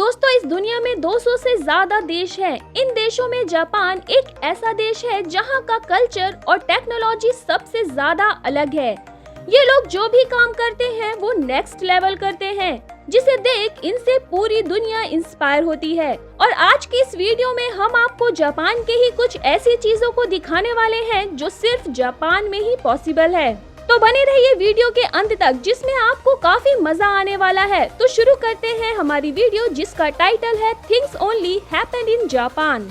दोस्तों, इस दुनिया में 200 से ज्यादा देश हैं। इन देशों में जापान एक ऐसा देश है जहां का कल्चर और टेक्नोलॉजी सबसे ज्यादा अलग है। ये लोग जो भी काम करते हैं वो नेक्स्ट लेवल करते हैं, जिसे देख इनसे पूरी दुनिया इंस्पायर होती है। और आज की इस वीडियो में हम आपको जापान के ही कुछ ऐसी चीजों को दिखाने वाले हैं जो सिर्फ जापान में ही पॉसिबल है। तो बने रहिए वीडियो के अंत तक, जिसमें आपको काफी मजा आने वाला है। तो शुरू करते हैं हमारी वीडियो, जिसका टाइटल है things only happen in Japan.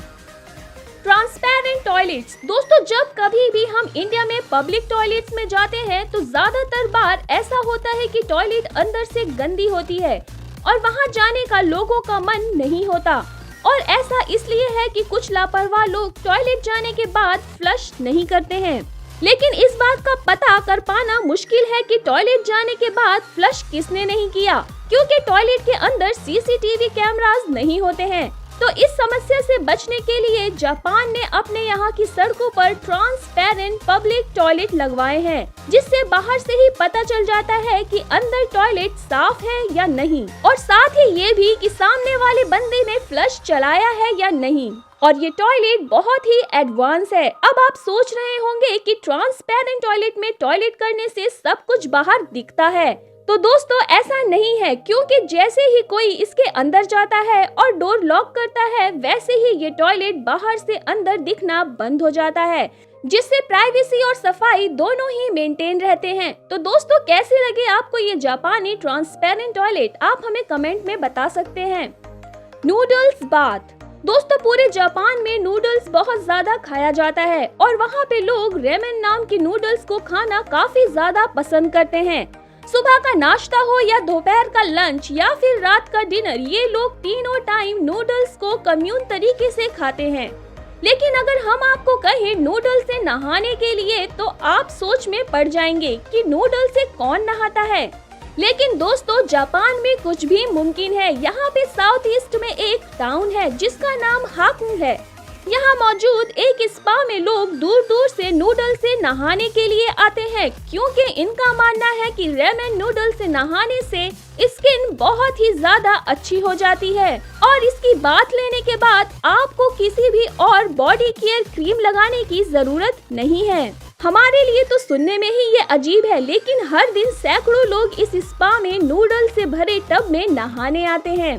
Transparent toilets. दोस्तों, जब कभी भी हम इंडिया में पब्लिक टॉयलेट्स में जाते हैं तो ज्यादातर बार ऐसा होता है कि टॉयलेट अंदर से गंदी होती है और वहां जाने का लोगों का मन नहीं होता। और ऐसा इसलिए है कि कुछ लापरवाह लोग टॉयलेट जाने के बाद फ्लश नहीं करते हैं। लेकिन इस बात का पता कर पाना मुश्किल है कि टॉयलेट जाने के बाद फ्लश किसने नहीं किया, क्योंकि टॉयलेट के अंदर सीसीटीवी कैमरास नहीं होते हैं। तो इस समस्या से बचने के लिए जापान ने अपने यहाँ की सड़कों पर ट्रांसपेरेंट पब्लिक टॉयलेट लगवाए हैं, जिससे बाहर से ही पता चल जाता है कि अंदर टॉयलेट साफ है या नहीं, और साथ ही ये भी कि सामने वाले बंदे ने फ्लश चलाया है या नहीं। और ये टॉयलेट बहुत ही एडवांस है। अब आप सोच रहे होंगे कि ट्रांसपेरेंट टॉयलेट में टॉयलेट करने से सब कुछ बाहर दिखता है। तो दोस्तों, ऐसा नहीं है, क्योंकि जैसे ही कोई इसके अंदर जाता है और डोर लॉक करता है, वैसे ही ये टॉयलेट बाहर से अंदर दिखना बंद हो जाता है, जिससे प्राइवेसी और सफाई दोनों ही मेंटेन रहते हैं। तो दोस्तों, कैसे लगे आपको ये जापानी ट्रांसपेरेंट टॉयलेट? आप हमें कमेंट में बता सकते हैं। Noodles bath. दोस्तों, पूरे जापान में नूडल्स बहुत ज्यादा खाया जाता है और वहाँ पे लोग रेमेन नाम की नूडल्स को खाना काफी ज्यादा पसंद करते हैं। सुबह का नाश्ता हो या दोपहर का लंच या फिर रात का डिनर, ये लोग तीनों टाइम नूडल्स को कम्यून तरीके से खाते हैं। लेकिन अगर हम आपको कहें नूडल से नहाने के लिए, तो आप सोच में पड़ जाएंगे कि नूडल से कौन नहाता है। लेकिन दोस्तों, जापान में कुछ भी मुमकिन है। यहाँ पे साउथ ईस्ट में एक टाउन है जिसका नाम हाकुंग है। यहाँ मौजूद एक स्पा में लोग दूर दूर से नूडल से नहाने के लिए आते हैं, क्योंकि इनका मानना है कि रेमेन नूडल से नहाने से स्किन बहुत ही ज्यादा अच्छी हो जाती है और इसकी बात लेने के बाद आपको किसी भी और बॉडी केयर क्रीम लगाने की जरूरत नहीं है। हमारे लिए तो सुनने में ही ये अजीब है, लेकिन हर दिन सैकड़ों लोग इस स्पा में नूडल से भरे टब में नहाने आते हैं।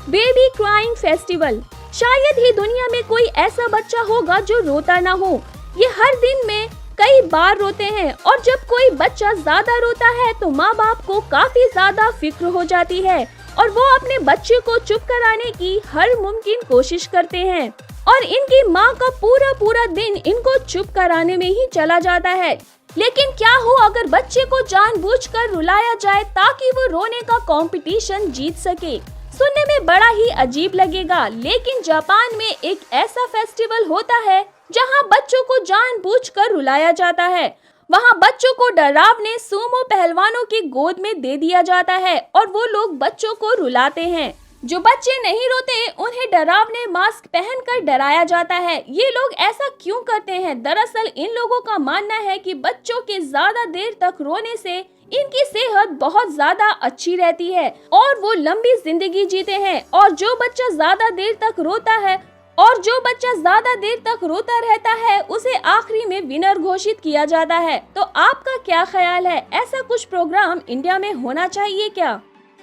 Baby crying festival. शायद ही दुनिया में कोई ऐसा बच्चा होगा जो रोता ना हो। ये हर दिन में कई बार रोते हैं और जब कोई बच्चा ज्यादा रोता है तो माँ बाप को काफी ज्यादा फिक्र हो जाती है और वो अपने बच्चे को चुप कराने की हर मुमकिन कोशिश करते हैं। और इनकी माँ का पूरा दिन इनको चुप कराने में ही चला जाता है। लेकिन क्या हो अगर बच्चे को जानबूझकर रुलाया जाए ताकि वो रोने का कंपटीशन जीत सके? सुनने में बड़ा ही अजीब लगेगा, लेकिन जापान में एक ऐसा फेस्टिवल होता है जहां बच्चों को जानबूझकर रुलाया जाता है। वहां बच्चों को डरावने सूमो पहलवानों की गोद में दे दिया जाता है और वो लोग बच्चों को रुलाते हैं। जो बच्चे नहीं रोते उन्हें डरावने मास्क पहनकर डराया जाता है। ये लोग ऐसा क्यों करते हैं? दरअसल इन लोगों का मानना है कि बच्चों के ज्यादा देर तक रोने से इनकी सेहत बहुत ज्यादा अच्छी रहती है और वो लंबी जिंदगी जीते हैं। और जो बच्चा ज्यादा देर तक रोता रहता है उसे आखिरी में विनर घोषित किया जाता है। तो आपका क्या ख्याल है? ऐसा कुछ प्रोग्राम इंडिया में होना चाहिए क्या?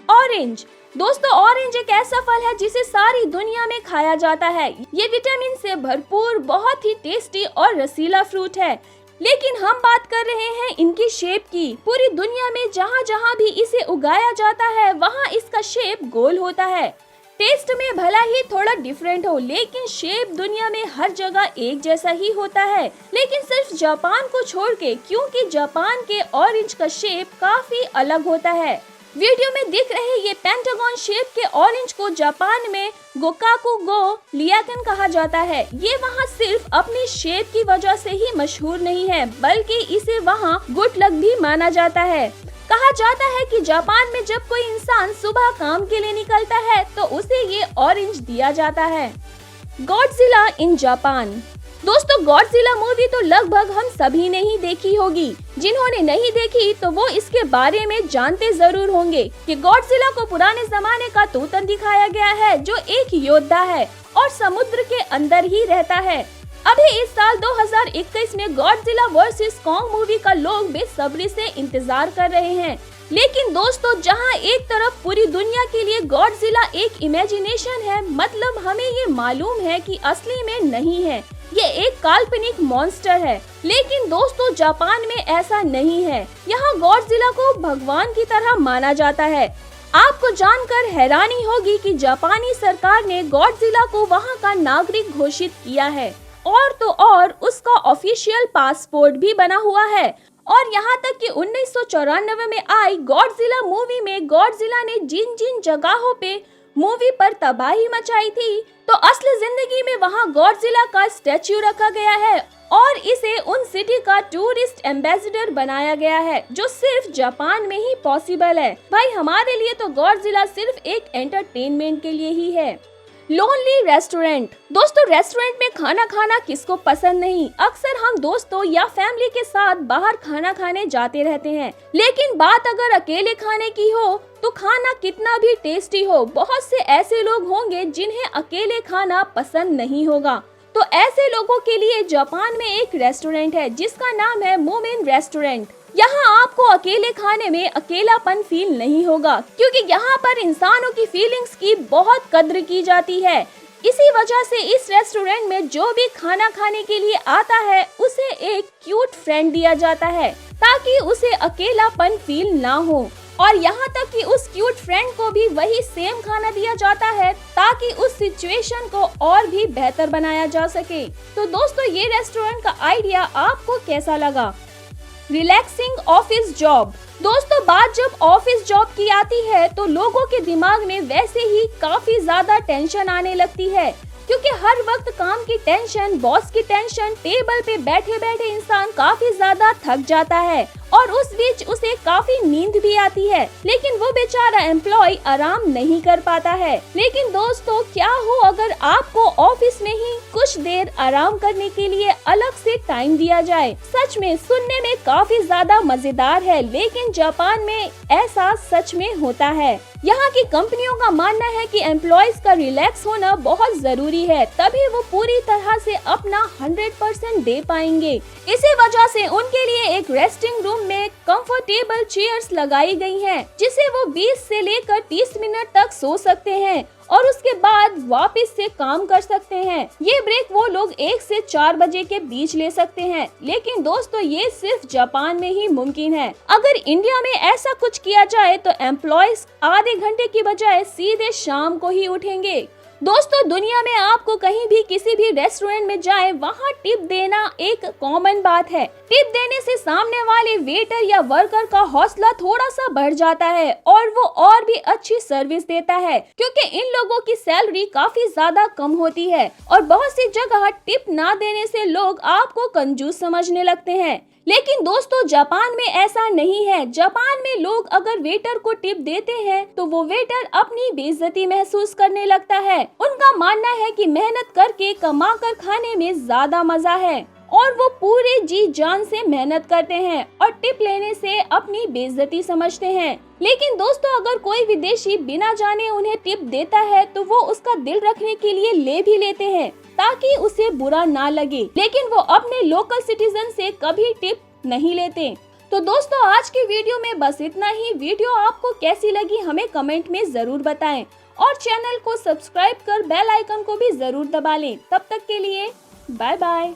ऑरेंज। दोस्तों, ऑरेंज एक ऐसा फल है जिसे सारी दुनिया में खाया जाता है। ये विटामिन से भरपूर बहुत ही टेस्टी और रसीला फ्रूट है। लेकिन हम बात कर रहे हैं इनकी शेप की। पूरी दुनिया में जहाँ जहाँ भी इसे उगाया जाता है वहाँ इसका शेप गोल होता है। टेस्ट में भला ही थोड़ा डिफरेंट हो, लेकिन शेप दुनिया में हर जगह एक जैसा ही होता है, लेकिन सिर्फ जापान को छोड़ के, क्योंकि जापान के ऑरेंज का शेप काफी अलग होता है। वीडियो में दिख रहे ये पेंटागन शेप के ऑरेंज को जापान में गोकाकु गो लियाकन कहा जाता है। ये वहाँ सिर्फ अपनी शेप की वजह से ही मशहूर नहीं है, बल्कि इसे वहाँ गुड लक भी माना जाता है। कहा जाता है कि जापान में जब कोई इंसान सुबह काम के लिए निकलता है तो उसे ये ऑरेंज दिया जाता है। Godzilla in Japan. दोस्तों गॉडजिला मूवी तो लगभग हम सभी ने ही देखी होगी। जिन्होंने नहीं देखी तो वो इसके बारे में जानते जरूर होंगे कि गॉडजिला को पुराने जमाने का तूतन दिखाया गया है जो एक योद्धा है और समुद्र के अंदर ही रहता है। अभी इस साल 2021 में गॉडजिला वर्सेस कॉन्ग मूवी का लोग बेसब्री से इंतजार कर रहे हैं। लेकिन दोस्तों जहां एक तरफ पूरी दुनिया के लिए गॉडजिला एक इमेजिनेशन है, मतलब हमें ये मालूम है कि असली में नहीं है, ये एक काल्पनिक मॉन्स्टर है। लेकिन दोस्तों जापान में ऐसा नहीं है। यहाँ गॉडजिला को भगवान की तरह माना जाता है। आपको जानकर हैरानी होगी कि जापानी सरकार ने गॉडजिला को वहाँ का नागरिक घोषित किया है और तो और उसका ऑफिशियल पासपोर्ट भी बना हुआ है। और यहाँ तक कि 1994 में आई गॉडजिला मूवी में गॉडजिला ने जिन जिन जगहों पे मूवी पर तबाही मचाई थी, तो असली जिंदगी में वहाँ गॉडजिला का स्टैच्यू रखा गया है और इसे उन सिटी का टूरिस्ट एम्बेसडर बनाया गया है, जो सिर्फ जापान में ही पॉसिबल है। भाई हमारे लिए तो गॉडजिला सिर्फ एक एंटरटेनमेंट के लिए ही है। Lonely restaurant. दोस्तों रेस्टोरेंट में खाना खाना किसको पसंद नहीं। अक्सर हम दोस्तों या फैमिली के साथ बाहर खाना खाने जाते रहते हैं, लेकिन बात अगर अकेले खाने की हो तो खाना कितना भी टेस्टी हो, बहुत से ऐसे लोग होंगे जिन्हें अकेले खाना पसंद नहीं होगा। तो ऐसे लोगों के लिए जापान में एक रेस्टोरेंट है जिसका नाम है मोमिन रेस्टोरेंट। यहाँ आपको अकेले खाने में अकेलापन फील नहीं होगा, क्योंकि यहाँ पर इंसानों की फीलिंग्स की बहुत कद्र की जाती है। इसी वजह से इस रेस्टोरेंट में जो भी खाना खाने के लिए आता है उसे एक क्यूट फ्रेंड दिया जाता है ताकि उसे अकेलापन फील ना हो। और यहाँ तक कि उस क्यूट फ्रेंड को भी वही सेम खाना दिया जाता है ताकि उस सिचुएशन को और भी बेहतर बनाया जा सके। तो दोस्तों ये रेस्टोरेंट का आइडिया आपको कैसा लगा? Relaxing office job. दोस्तों बात जब ऑफिस जॉब की आती है तो लोगों के दिमाग में वैसे ही काफी ज्यादा टेंशन आने लगती है, क्योंकि हर वक्त काम की टेंशन, बॉस की टेंशन, टेबल पे बैठे बैठे इंसान काफी ज्यादा थक जाता है और उस बीच उसे काफी नींद भी आती है, लेकिन वो बेचारा एम्प्लॉय आराम नहीं कर पाता है। लेकिन दोस्तों क्या हो अगर आपको ऑफिस में ही कुछ देर आराम करने के लिए अलग से टाइम दिया जाए। सच में सुनने में काफी ज्यादा मजेदार है, लेकिन जापान में ऐसा सच में होता है। यहाँ की कंपनियों का मानना है कि एम्प्लॉयज का रिलैक्स होना बहुत जरूरी है, तभी वो पूरी तरह से अपना 100% दे पाएंगे। इसी वजह से उनके लिए एक रेस्टिंग रूम में कंफर्टेबल चेयर्स लगाई गई हैं, जिसे वो 20 से लेकर 30 मिनट तक सो सकते हैं और उसके बाद वापस से काम कर सकते हैं। ये ब्रेक वो लोग 1 से 4 बजे के बीच ले सकते हैं। लेकिन दोस्तों ये सिर्फ जापान में ही मुमकिन है। अगर इंडिया में ऐसा कुछ किया जाए तो एम्प्लॉयज आधे घंटे की बजाय सीधे शाम को ही उठेंगे। दोस्तों दुनिया में आपको कहीं भी किसी भी रेस्टोरेंट में जाए, वहाँ टिप देना एक कॉमन बात है। टिप देने से सामने वाले वेटर या वर्कर का हौसला थोड़ा सा बढ़ जाता है और वो और भी अच्छी सर्विस देता है, क्योंकि इन लोगों की सैलरी काफी ज्यादा कम होती है और बहुत सी जगह टिप ना देने से लोग आपको कंजूस समझने लगते हैं। लेकिन दोस्तों जापान में ऐसा नहीं है। जापान में लोग अगर वेटर को टिप देते हैं तो वो वेटर अपनी बेइज्जती महसूस करने लगता है। उनका मानना है कि मेहनत करके कमा कर खाने में ज्यादा मजा है और वो पूरे जी जान से मेहनत करते हैं और टिप लेने से अपनी बेइज्जती समझते हैं। लेकिन दोस्तों अगर कोई विदेशी बिना जाने उन्हें टिप देता है तो वो उसका दिल रखने के लिए ले भी लेते हैं ताकि उसे बुरा ना लगे, लेकिन वो अपने लोकल सिटीजन से कभी टिप नहीं लेते। तो दोस्तों आज की वीडियो में बस इतना ही। वीडियो आपको कैसी लगी हमें कमेंट में जरूर बताएं और चैनल को सब्सक्राइब कर बेल आइकन को भी जरूर दबा लें। तब तक के लिए बाय बाय।